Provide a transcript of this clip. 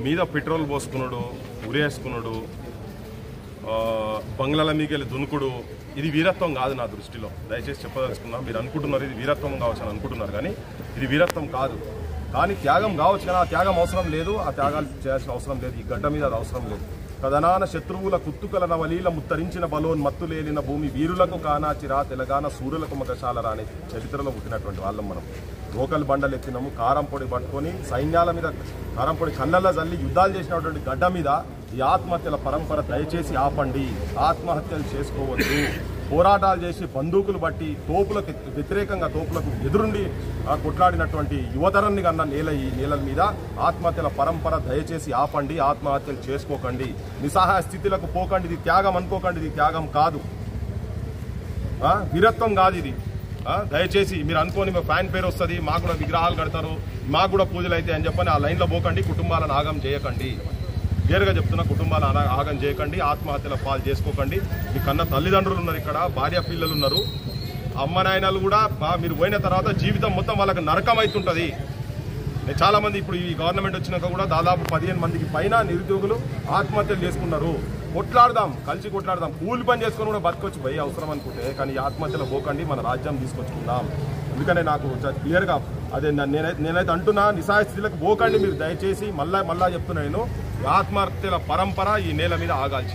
మీద పెట్రోల్ పోసుకున్నాడు, ఉరేసుకున్నాడు, బంగ్లాల మీకెళ్ళి దునుకుడు, ఇది వీరత్వం కాదు నా దృష్టిలో. దయచేసి చెప్పదలుచుకున్నా. మీరు అనుకుంటున్నారు ఇది వీరత్వం కావచ్చు అని అనుకుంటున్నారు, కానీ ఇది వీరత్వం కాదు. కానీ త్యాగం కావచ్చు, కానీ ఆ త్యాగం అవసరం లేదు, ఆ త్యాగాలు చేయాల్సిన అవసరం లేదు. ఈ గడ్డ మీద అది అవసరం లేదు. కథనాన శత్రువుల కుత్తుకల నవలీల ముత్తరించిన బలోన్మత్తులేలిన భూమి వీరులకు కానాచిరా తెలంగాణ సూర్యులకు మగశాలరా అనే చరిత్రలో పుట్టినటువంటి వాళ్ళం మనం. లోకల్ బండలు ఎత్తినాము, కారం పొడి పట్టుకొని సైన్యాల మీద కారం పొడి కళ్ళల్లో జల్లి యుద్ధాలు చేసినటువంటి గడ్డ మీద ఈ ఆత్మహత్యల పరంపర దయచేసి ఆపండి. ఆత్మహత్యలు చేసుకోవద్దు. పోరాటాలు చేసి బందూకులు బట్టి తోపులకు వ్యతిరేకంగా తోపులకు ఎదురుండి కొట్లాడినటువంటి యువతరాన్ని కన్నా నేలల మీద ఆత్మహత్యల పరంపర దయచేసి ఆపండి. ఆత్మహత్యలు చేసుకోకండి. నిస్సహాయ స్థితిలకు పోకండి. ఇది త్యాగం అనుకోకండి. ఇది త్యాగం కాదు, వీరత్వం కాదు ఇది. దయచేసి మీరు అనుకోని ఫ్యాన్ పేరు వస్తుంది, మాకు కూడా విగ్రహాలు కడతారు, మాకు కూడా పూజలు అయితే అని చెప్పని ఆ లైన్లో పోకండి. కుటుంబాలను ఆగం చేయకండి. క్లియర్గా చెప్తున్నా, కుటుంబాలను ఆగం చేయకండి. ఆత్మహత్యల పాలు చేసుకోకండి. మీ కన్న తల్లిదండ్రులు ఉన్నారు, ఇక్కడ భార్య పిల్లలు ఉన్నారు, అమ్మ నాయనలు కూడా. మీరు పోయిన తర్వాత జీవితం మొత్తం వాళ్ళకి నరకం అవుతుంటుంది. చాలా మంది ఇప్పుడు ఈ గవర్నమెంట్ వచ్చినాక కూడా దాదాపు 15 మందికి పైన నిరుద్యోగులు ఆత్మహత్యలు చేసుకున్నారు. కొట్లాడదాం, కలిసి కొట్లాడదాం. కూలి పని చేసుకొని కూడా బతకొచ్చు భయ అవసరం అనుకుంటే, కానీ ఆత్మహత్యలు పోకండి. మన రాజ్యం తీసుకొచ్చుకుందాం. అందుకనే నాకు క్లియర్గా అదే నేనైతే అంటున్నా, నిస్సహాయ స్థితిలకు పోకండి మీరు దయచేసి. మళ్ళా చెప్తున్నా నేను, ఆత్మహత్యల పరంపర ఈ నేల మీద ఆగాల్సింది.